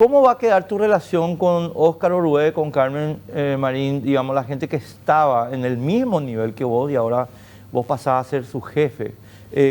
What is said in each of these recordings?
¿Cómo va a quedar tu relación con Óscar Orué, con Carmen Marín, digamos, la gente que estaba en el mismo nivel que vos y ahora vos pasás a ser su jefe?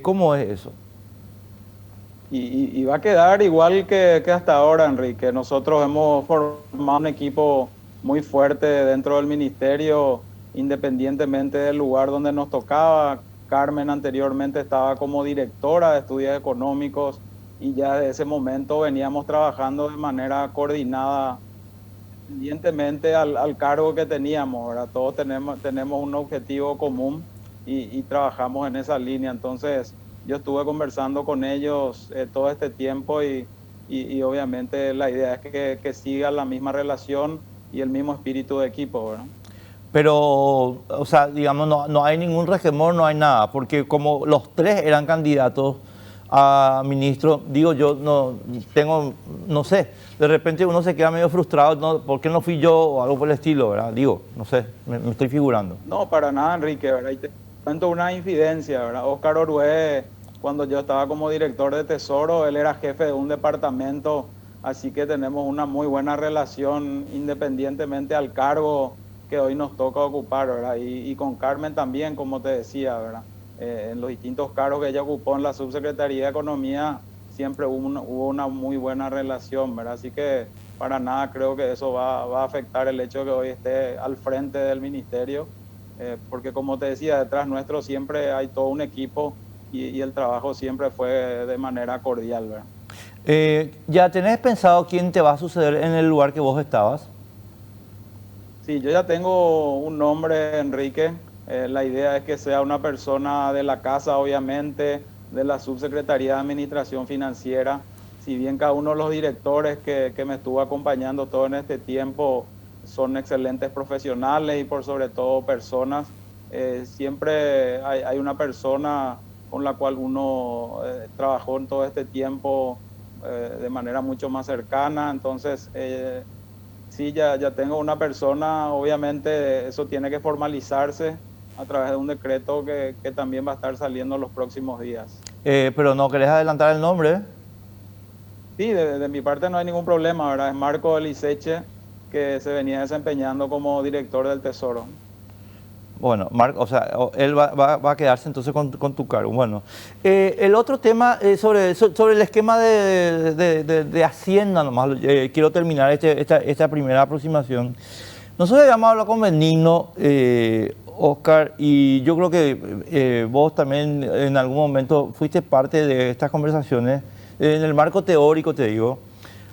¿Cómo es eso? Y va a quedar igual que hasta ahora, Enrique. Nosotros hemos formado un equipo muy fuerte dentro del ministerio, independientemente del lugar donde nos tocaba. Carmen anteriormente estaba como directora de estudios económicos y ya desde ese momento veníamos trabajando de manera coordinada, independientemente al cargo que teníamos, ¿verdad? Todos tenemos un objetivo común y trabajamos en esa línea. Entonces, yo estuve conversando con ellos todo este tiempo y obviamente la idea es que siga la misma relación y el mismo espíritu de equipo, ¿verdad? Pero, o sea, digamos, no hay ningún resquemor, no hay nada, porque como los tres eran candidatos a ministro, digo yo, no sé, de repente uno se queda medio frustrado, ¿no? ¿Por qué no fui yo o algo por el estilo, verdad? Digo, no sé, me estoy figurando. No, para nada, Enrique, ¿verdad? Y te cuento una infidencia, ¿verdad? Óscar Orué, cuando yo estaba como director de Tesoro, él era jefe de un departamento, así que tenemos una muy buena relación independientemente al cargo que hoy nos toca ocupar, ¿verdad? Y con Carmen también, como te decía, ¿verdad? En los distintos cargos que ella ocupó en la Subsecretaría de Economía, siempre hubo una muy buena relación, ¿verdad? Así que para nada creo que eso va a afectar el hecho de que hoy esté al frente del ministerio, porque como te decía, detrás nuestro siempre hay todo un equipo y el trabajo siempre fue de manera cordial, ¿verdad? ¿Ya tenés pensado quién te va a suceder en el lugar que vos estabas? Sí, yo ya tengo un nombre, Enrique. La idea es que sea una persona de la casa, obviamente, de la Subsecretaría de Administración Financiera. Si bien cada uno de los directores que me estuvo acompañando todo en este tiempo son excelentes profesionales y por sobre todo personas, siempre hay una persona con la cual uno trabajó en todo este tiempo de manera mucho más cercana. Entonces, sí, ya tengo una persona, obviamente eso tiene que formalizarse a través de un decreto que también va a estar saliendo en los próximos días. Pero no querés adelantar el nombre. Sí, de mi parte no hay ningún problema, ¿verdad? Es Marco Eliseche, que se venía desempeñando como director del Tesoro. Bueno, Marc, o sea, él va a quedarse entonces con tu cargo. Bueno, el otro tema sobre el esquema de Hacienda, nomás quiero terminar esta primera aproximación. Nosotros habíamos hablado con Benigno, Oscar, y yo creo que vos también en algún momento fuiste parte de estas conversaciones, en el marco teórico, te digo,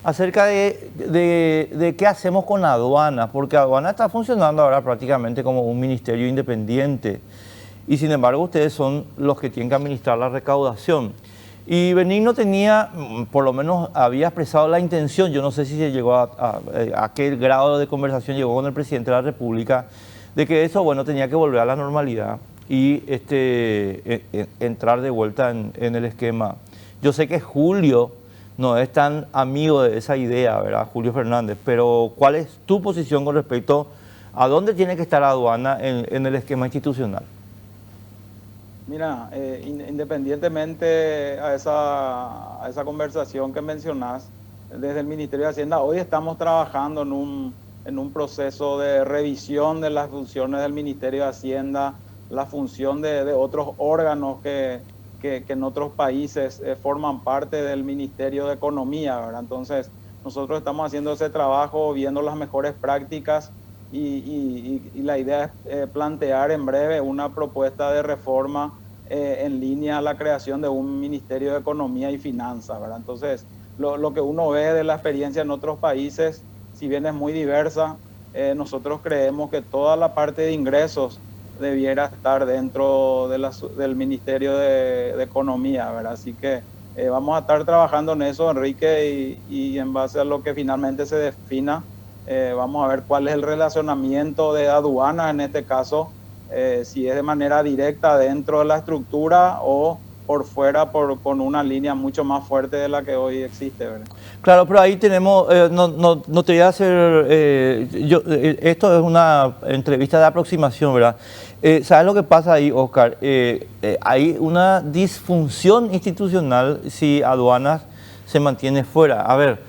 acerca de qué hacemos con aduana, porque aduana está funcionando ahora prácticamente como un ministerio independiente y sin embargo ustedes son los que tienen que administrar la recaudación. Y Benigno tenía, por lo menos había expresado la intención, yo no sé si se llegó a qué grado de conversación llegó con el presidente de la República, de que eso, bueno, tenía que volver a la normalidad y entrar de vuelta en el esquema. Yo sé que Julio no es tan amigo de esa idea, ¿verdad? Julio Fernández, pero ¿cuál es tu posición con respecto a dónde tiene que estar aduana en el esquema institucional? Mira, independientemente a esa conversación que mencionás, desde el Ministerio de Hacienda, hoy estamos trabajando en un proceso de revisión de las funciones del Ministerio de Hacienda, la función de otros órganos que en otros países forman parte del Ministerio de Economía, ¿verdad? Entonces, nosotros estamos haciendo ese trabajo, viendo las mejores prácticas y la idea es plantear en breve una propuesta de reforma en línea a la creación de un Ministerio de Economía y Finanzas, ¿verdad? Entonces, lo que uno ve de la experiencia en otros países, si bien es muy diversa, nosotros creemos que toda la parte de ingresos debiera estar dentro del Ministerio de Economía, ¿verdad? Así que vamos a estar trabajando en eso, Enrique, y en base a lo que finalmente se defina, vamos a ver cuál es el relacionamiento de aduanas en este caso, si es de manera directa dentro de la estructura o por fuera con una línea mucho más fuerte de la que hoy existe, ¿verdad? Claro, pero ahí tenemos, no te voy a hacer, esto es una entrevista de aproximación, ¿verdad? ¿Sabes lo que pasa ahí, Oscar? Hay una disfunción institucional si aduanas se mantiene fuera. A ver,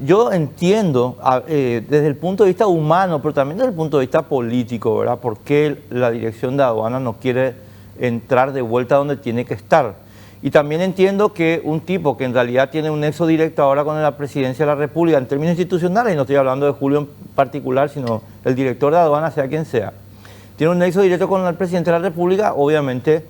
Yo entiendo desde el punto de vista humano, pero también desde el punto de vista político, ¿verdad? ¿Por qué la dirección de aduana no quiere entrar de vuelta donde tiene que estar? Y también entiendo que un tipo que en realidad tiene un nexo directo ahora con la presidencia de la República en términos institucionales, y no estoy hablando de Julio en particular, sino el director de aduana, sea quien sea, tiene un nexo directo con el presidente de la República, obviamente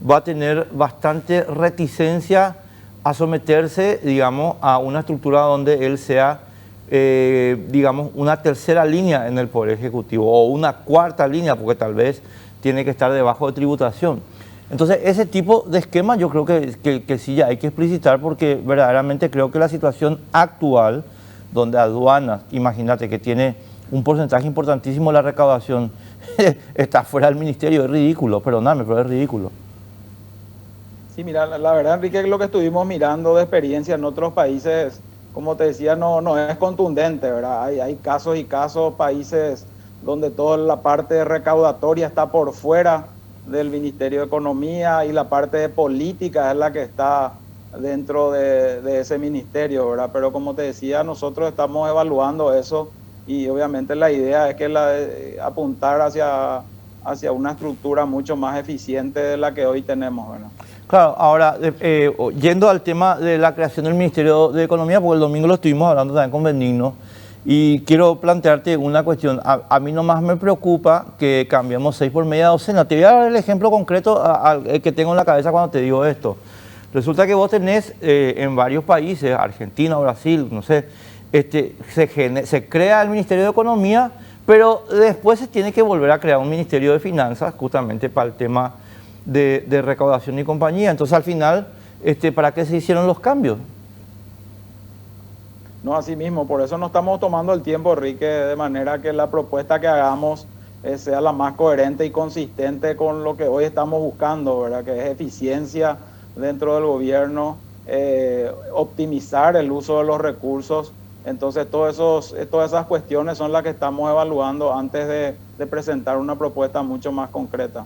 va a tener bastante reticencia a someterse, digamos, a una estructura donde él sea, digamos, una tercera línea en el Poder Ejecutivo o una cuarta línea, porque tal vez tiene que estar debajo de tributación. Entonces, ese tipo de esquema yo creo que sí ya hay que explicitar, porque verdaderamente creo que la situación actual, donde aduanas, imagínate que tiene un porcentaje importantísimo de la recaudación, está fuera del ministerio, es ridículo, perdóname, pero es ridículo. Sí, mira, la verdad, Enrique, lo que estuvimos mirando de experiencia en otros países, como te decía, no es contundente, ¿verdad? Hay casos y casos, países donde toda la parte recaudatoria está por fuera del Ministerio de Economía y la parte de política es la que está dentro de ese ministerio, ¿verdad? Pero como te decía, nosotros estamos evaluando eso y obviamente la idea es que apuntar hacia una estructura mucho más eficiente de la que hoy tenemos, ¿verdad? Claro, ahora, yendo al tema de la creación del Ministerio de Economía, porque el domingo lo estuvimos hablando también con Benigno, y quiero plantearte una cuestión. A mí nomás me preocupa que cambiemos 6 por media docena. Te voy a dar el ejemplo concreto que tengo en la cabeza cuando te digo esto. Resulta que vos tenés en varios países, Argentina, Brasil, no sé, se crea el Ministerio de Economía, pero después se tiene que volver a crear un Ministerio de Finanzas, justamente para el tema de recaudación y compañía. Entonces, al final, ¿para qué se hicieron los cambios? No, así mismo, por eso no estamos tomando el tiempo, Enrique, de manera que la propuesta que hagamos sea la más coherente y consistente con lo que hoy estamos buscando, ¿verdad? Que es eficiencia dentro del gobierno, optimizar el uso de los recursos. Entonces, todas esas cuestiones son las que estamos evaluando antes de presentar una propuesta mucho más concreta.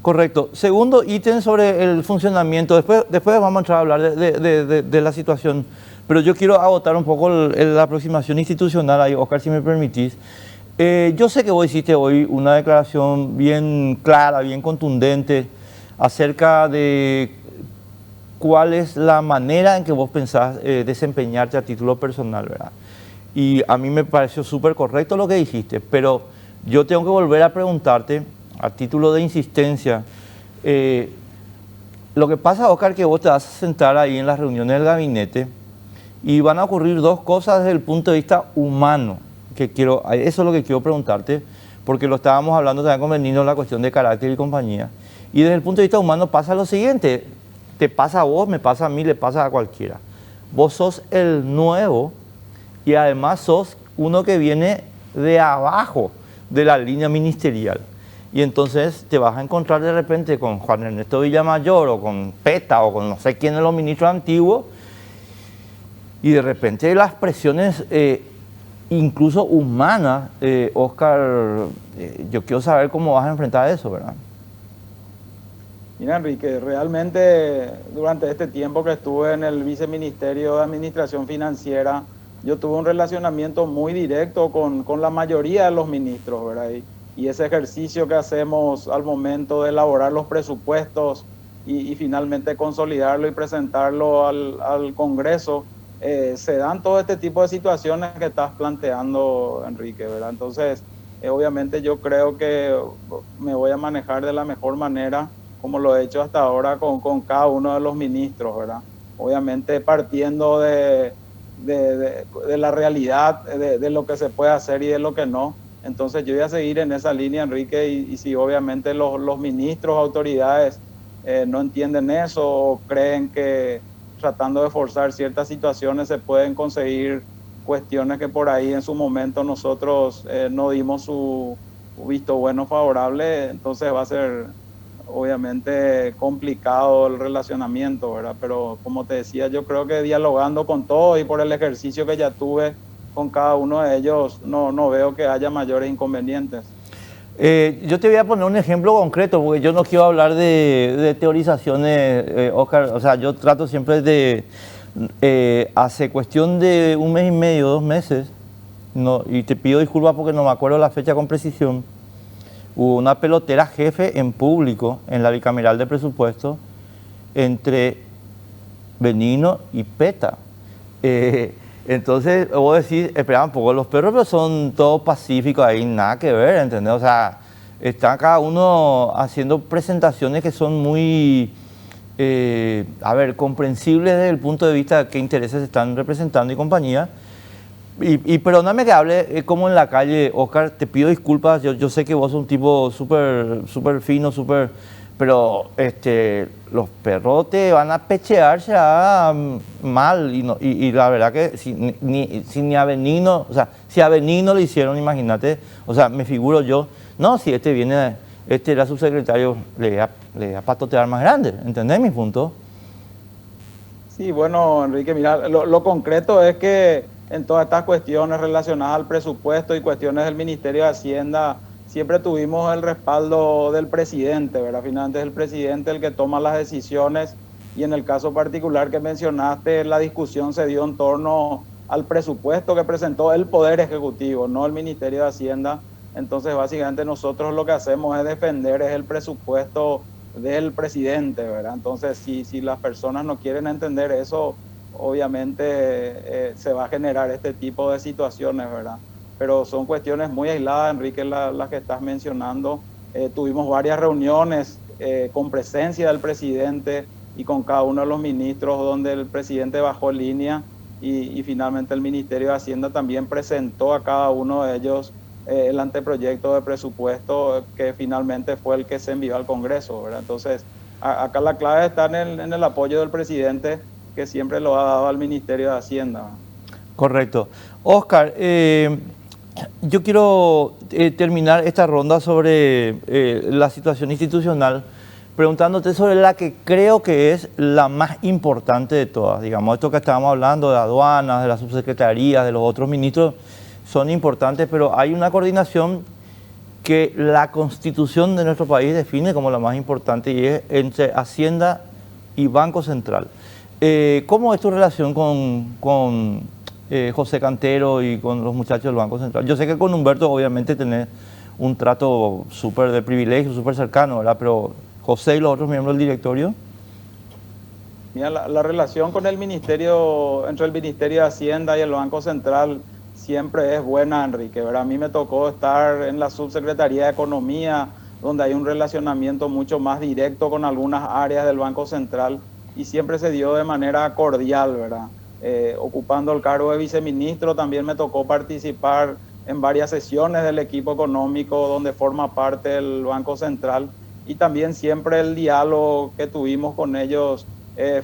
Correcto. Segundo ítem sobre el funcionamiento. Después vamos a entrar a hablar de la situación, pero yo quiero agotar un poco la aproximación institucional ahí, Oscar, si me permitís. Yo sé que vos hiciste hoy una declaración bien clara, bien contundente acerca de cuál es la manera en que vos pensás desempeñarte a título personal, ¿verdad? Y a mí me pareció súper correcto lo que dijiste, pero yo tengo que volver a preguntarte, a título de insistencia, lo que pasa, Oscar, que vos te vas a sentar ahí en las reuniones del gabinete y van a ocurrir dos cosas desde el punto de vista humano, eso es lo que quiero preguntarte, porque lo estábamos hablando también con Benigno, la cuestión de carácter y compañía. Y desde el punto de vista humano pasa lo siguiente, te pasa a vos, me pasa a mí, le pasa a cualquiera. Vos sos el nuevo y además sos uno que viene de abajo de la línea ministerial. Y entonces te vas a encontrar de repente con Juan Ernesto Villamayor o con Peta o con no sé quién de los ministros antiguos, y de repente las presiones incluso humanas, Oscar, yo quiero saber cómo vas a enfrentar eso, ¿verdad? Mira, Enrique, realmente durante este tiempo que estuve en el Viceministerio de Administración Financiera, yo tuve un relacionamiento muy directo con la mayoría de los ministros, ¿verdad? Y ese ejercicio que hacemos al momento de elaborar los presupuestos y finalmente consolidarlo y presentarlo al Congreso, se dan todo este tipo de situaciones que estás planteando, Enrique, ¿verdad? Entonces, obviamente yo creo que me voy a manejar de la mejor manera, como lo he hecho hasta ahora con cada uno de los ministros, ¿verdad? Obviamente partiendo de la realidad, de lo que se puede hacer y de lo que no. Entonces yo voy a seguir en esa línea, Enrique, y si obviamente los ministros, autoridades no entienden eso o creen que tratando de forzar ciertas situaciones se pueden conseguir cuestiones que por ahí en su momento nosotros no dimos su visto bueno favorable, entonces va a ser obviamente complicado el relacionamiento, ¿verdad? Pero como te decía, yo creo que dialogando con todos y por el ejercicio que ya tuve con cada uno de ellos, no veo que haya mayores inconvenientes. Yo te voy a poner un ejemplo concreto, porque yo no quiero hablar de teorizaciones, Oscar. O sea, yo trato siempre de hace cuestión de un mes y medio, 2 meses, no, y te pido disculpas porque no me acuerdo la fecha con precisión, hubo una pelotera jefe en público en la bicameral de presupuesto entre Benigno y Peta. Entonces, vos decís, espera un poco, los perros pero son todos pacíficos ahí, nada que ver, ¿entendés? O sea, está cada uno haciendo presentaciones que son muy, comprensibles desde el punto de vista de qué intereses están representando y compañía. Y perdóname que hable como en la calle, Oscar, te pido disculpas, yo sé que vos sos un tipo súper fino, pero los perros te van a pechear ya mal y la verdad que si ni a Benigno, o sea, si a Benigno le hicieron, imagínate, o sea, me figuro yo, no, si este era subsecretario, le iba a patotear más grande, ¿entendés mi punto? Sí, bueno, Enrique, mira, lo concreto es que en todas estas cuestiones relacionadas al presupuesto y cuestiones del Ministerio de Hacienda, siempre tuvimos el respaldo del presidente, ¿verdad? Finalmente es el presidente el que toma las decisiones y en el caso particular que mencionaste, la discusión se dio en torno al presupuesto que presentó el Poder Ejecutivo, no el Ministerio de Hacienda. Entonces, básicamente nosotros lo que hacemos es defender el presupuesto del presidente, ¿verdad? Entonces, si las personas no quieren entender eso, obviamente se va a generar este tipo de situaciones, ¿verdad? Pero son cuestiones muy aisladas, Enrique, las que estás mencionando. Tuvimos varias reuniones con presencia del presidente y con cada uno de los ministros donde el presidente bajó línea y finalmente el Ministerio de Hacienda también presentó a cada uno de ellos el anteproyecto de presupuesto que finalmente fue el que se envió al Congreso, ¿verdad? Entonces, acá la clave está en el apoyo del presidente que siempre lo ha dado al Ministerio de Hacienda. Correcto. Oscar, yo quiero terminar esta ronda sobre la situación institucional preguntándote sobre la que creo que es la más importante de todas. Digamos, esto que estábamos hablando de aduanas, de las subsecretarías, de los otros ministros, son importantes, pero hay una coordinación que la Constitución de nuestro país define como la más importante y es entre Hacienda y Banco Central. ¿Cómo es tu relación con José Cantero y con los muchachos del Banco Central? Yo sé que con Humberto obviamente tenés un trato súper de privilegio, súper cercano, ¿verdad? Pero José y los otros miembros del directorio. Mira, la relación con el Ministerio, entre el Ministerio de Hacienda y el Banco Central siempre es buena, Enrique, ¿verdad? A mí me tocó estar en la Subsecretaría de Economía, donde hay un relacionamiento mucho más directo con algunas áreas del Banco Central y siempre se dio de manera cordial, ¿verdad? Ocupando el cargo de viceministro, también me tocó participar en varias sesiones del equipo económico donde forma parte el Banco Central y también siempre el diálogo que tuvimos con ellos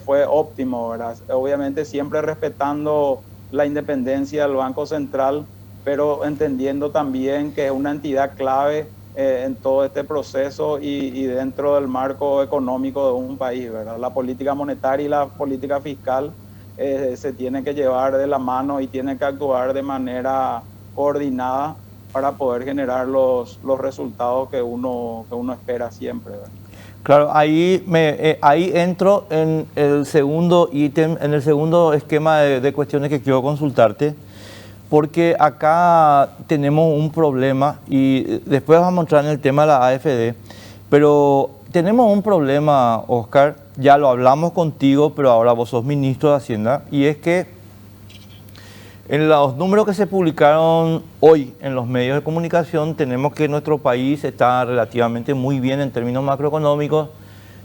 fue óptimo, ¿verdad? Obviamente siempre respetando la independencia del Banco Central, pero entendiendo también que es una entidad clave en todo este proceso y dentro del marco económico de un país, ¿verdad? La política monetaria y la política fiscal se tienen que llevar de la mano y tienen que actuar de manera coordinada para poder generar los resultados que uno espera siempre, ¿verdad? Claro, ahí entro en el segundo ítem, en el segundo esquema de cuestiones que quiero consultarte, porque acá tenemos un problema y después vamos a entrar en el tema de la AFD, pero tenemos un problema, Oscar, ya lo hablamos contigo, pero ahora vos sos ministro de Hacienda, y es que en los números que se publicaron hoy en los medios de comunicación tenemos que nuestro país está relativamente muy bien en términos macroeconómicos,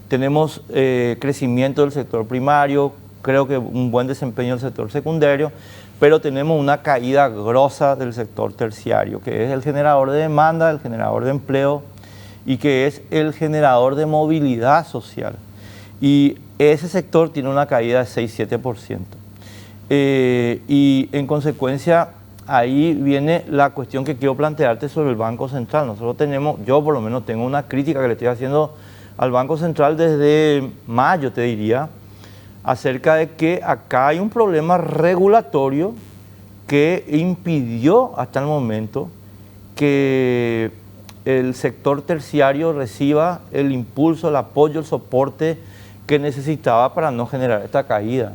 tenemos crecimiento del sector primario, creo que un buen desempeño del sector secundario, pero tenemos una caída grosa del sector terciario, que es el generador de demanda, el generador de empleo y que es el generador de movilidad social. Y ese sector tiene una caída de 6-7%. Y en consecuencia, ahí viene la cuestión que quiero plantearte sobre el Banco Central. Nosotros tenemos, yo por lo menos tengo una crítica que le estoy haciendo al Banco Central desde mayo, te diría, acerca de que acá hay un problema regulatorio que impidió hasta el momento que el sector terciario reciba el impulso, el apoyo, el soporte que necesitaba para no generar esta caída.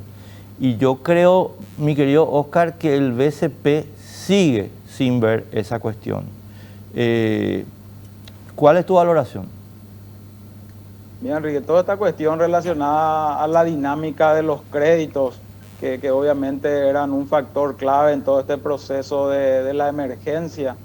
Y yo creo, mi querido Oscar, que el BCP sigue sin ver esa cuestión. ¿Cuál es tu valoración? Mira, Enrique, toda esta cuestión relacionada a la dinámica de los créditos, que obviamente eran un factor clave en todo este proceso de la emergencia,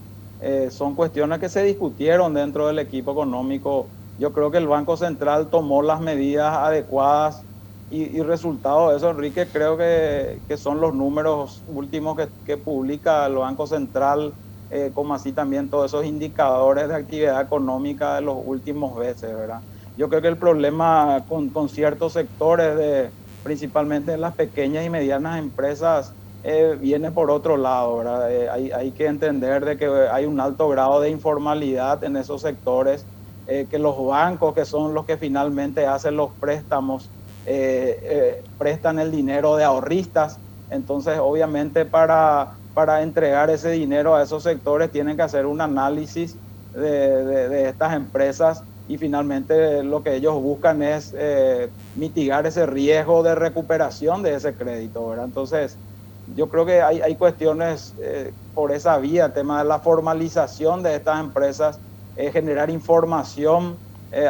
son cuestiones que se discutieron dentro del equipo económico. Yo creo que el Banco Central tomó las medidas adecuadas y resultado de eso, Enrique, creo que son los números últimos que publica el Banco Central, como así también todos esos indicadores de actividad económica de los últimos meses, ¿verdad? Yo creo que el problema con ciertos sectores, principalmente de las pequeñas y medianas empresas, viene por otro lado, ¿verdad? Hay que entender de que hay un alto grado de informalidad en esos sectores, que los bancos, que son los que finalmente hacen los préstamos, prestan el dinero de ahorristas. Entonces, obviamente, para entregar ese dinero a esos sectores tienen que hacer un análisis de estas empresas, y finalmente lo que ellos buscan es mitigar ese riesgo de recuperación de ese crédito, ¿verdad? Entonces, yo creo que hay cuestiones por esa vía, el tema de la formalización de estas empresas, generar información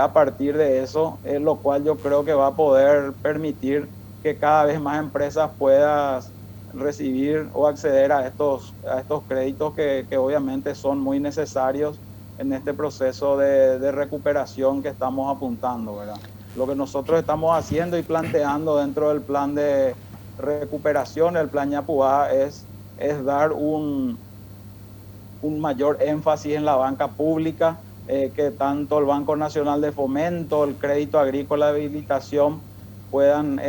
a partir de eso, lo cual yo creo que va a poder permitir que cada vez más empresas puedan recibir o acceder a estos créditos que obviamente son muy necesarios en este proceso de recuperación que estamos apuntando, ¿verdad? Lo que nosotros estamos haciendo y planteando dentro del plan de recuperación, el plan Yapugá, es dar un mayor énfasis en la banca pública, que tanto el Banco Nacional de Fomento, el Crédito Agrícola de Habilitación puedan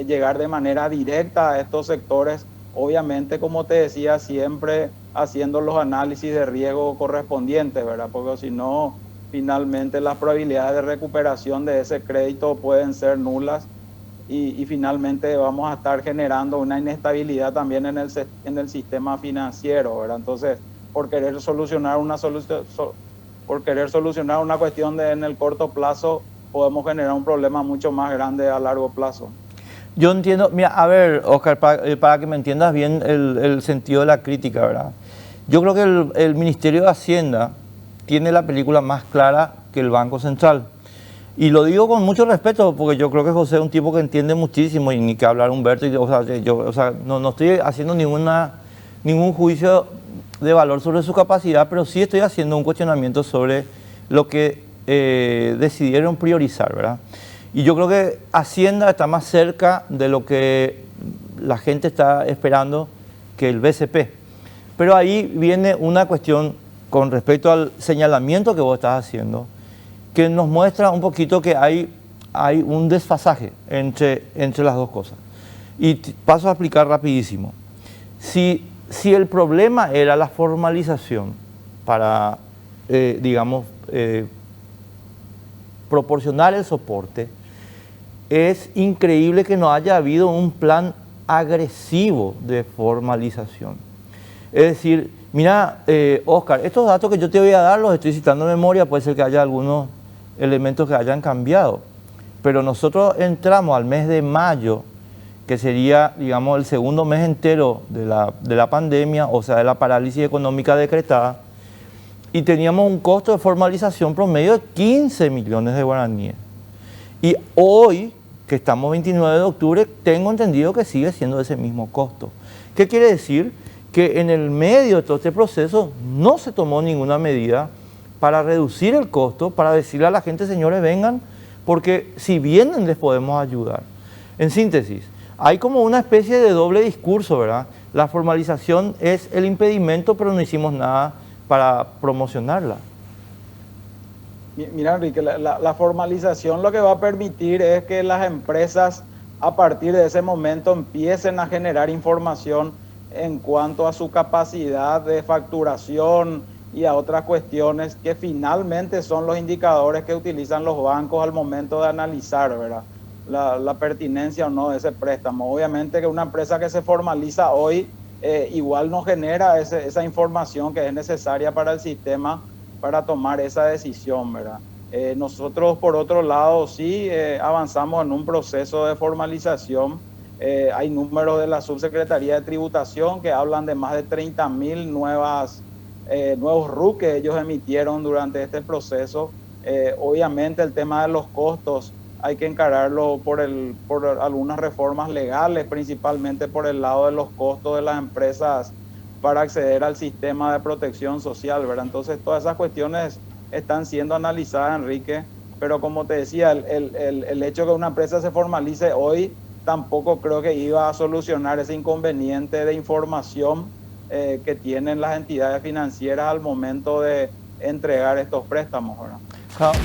llegar de manera directa a estos sectores, obviamente, como te decía, siempre haciendo los análisis de riesgo correspondientes, ¿verdad? Porque si no, finalmente las probabilidades de recuperación de ese crédito pueden ser nulas, y finalmente vamos a estar generando una inestabilidad también en el sistema financiero, ¿verdad? Entonces, por querer solucionar una cuestión en el corto plazo, podemos generar un problema mucho más grande a largo plazo. Yo entiendo, mira, a ver, Oscar, para que me entiendas bien el sentido de la crítica, ¿verdad? Yo creo que el Ministerio de Hacienda tiene la película más clara que el Banco Central. Y lo digo con mucho respeto, porque yo creo que José es un tipo que entiende muchísimo, y ni que hablar Humberto, no estoy haciendo ningún juicio de valor sobre su capacidad, pero sí estoy haciendo un cuestionamiento sobre lo que decidieron priorizar, ¿verdad? Y yo creo que Hacienda está más cerca de lo que la gente está esperando que el BCP. Pero ahí viene una cuestión con respecto al señalamiento que vos estás haciendo, que nos muestra un poquito que hay un desfasaje entre las dos cosas. Y paso a explicar rapidísimo. Si el problema era la formalización para, proporcionar el soporte, es increíble que no haya habido un plan agresivo de formalización. Es decir, mira, Oscar, estos datos que yo te voy a dar los estoy citando de memoria, puede ser que haya algunos elementos que hayan cambiado, pero nosotros entramos al mes de mayo, que sería, digamos, el segundo mes entero de la pandemia, o sea, de la parálisis económica decretada, y teníamos un costo de formalización promedio de 15 millones de guaraníes. Y hoy, que estamos 29 de octubre, tengo entendido que sigue siendo ese mismo costo. ¿Qué quiere decir? Que en el medio de todo este proceso no se tomó ninguna medida para reducir el costo, para decirle a la gente, señores, vengan, porque si vienen les podemos ayudar. En síntesis, hay como una especie de doble discurso, ¿verdad? La formalización es el impedimento, pero no hicimos nada para promocionarla. Mira, Enrique, la formalización lo que va a permitir es que las empresas a partir de ese momento empiecen a generar información en cuanto a su capacidad de facturación y a otras cuestiones que finalmente son los indicadores que utilizan los bancos al momento de analizar, ¿verdad?, la pertinencia o no de ese préstamo. Obviamente que una empresa que se formaliza hoy igual no genera esa información que es necesaria para el sistema para tomar esa decisión, ¿verdad? Nosotros, por otro lado, sí avanzamos en un proceso de formalización Hay números de la Subsecretaría de Tributación que hablan de más de 30.000 nuevos RUC que ellos emitieron durante este proceso. Obviamente el tema de los costos hay que encararlo por algunas reformas legales, principalmente por el lado de los costos de las empresas para acceder al sistema de protección social, ¿verdad? Entonces todas esas cuestiones están siendo analizadas, Enrique, pero como te decía, el hecho de que una empresa se formalice hoy tampoco creo que iba a solucionar ese inconveniente de información que tienen las entidades financieras al momento de entregar estos préstamos, ¿verdad? Claro.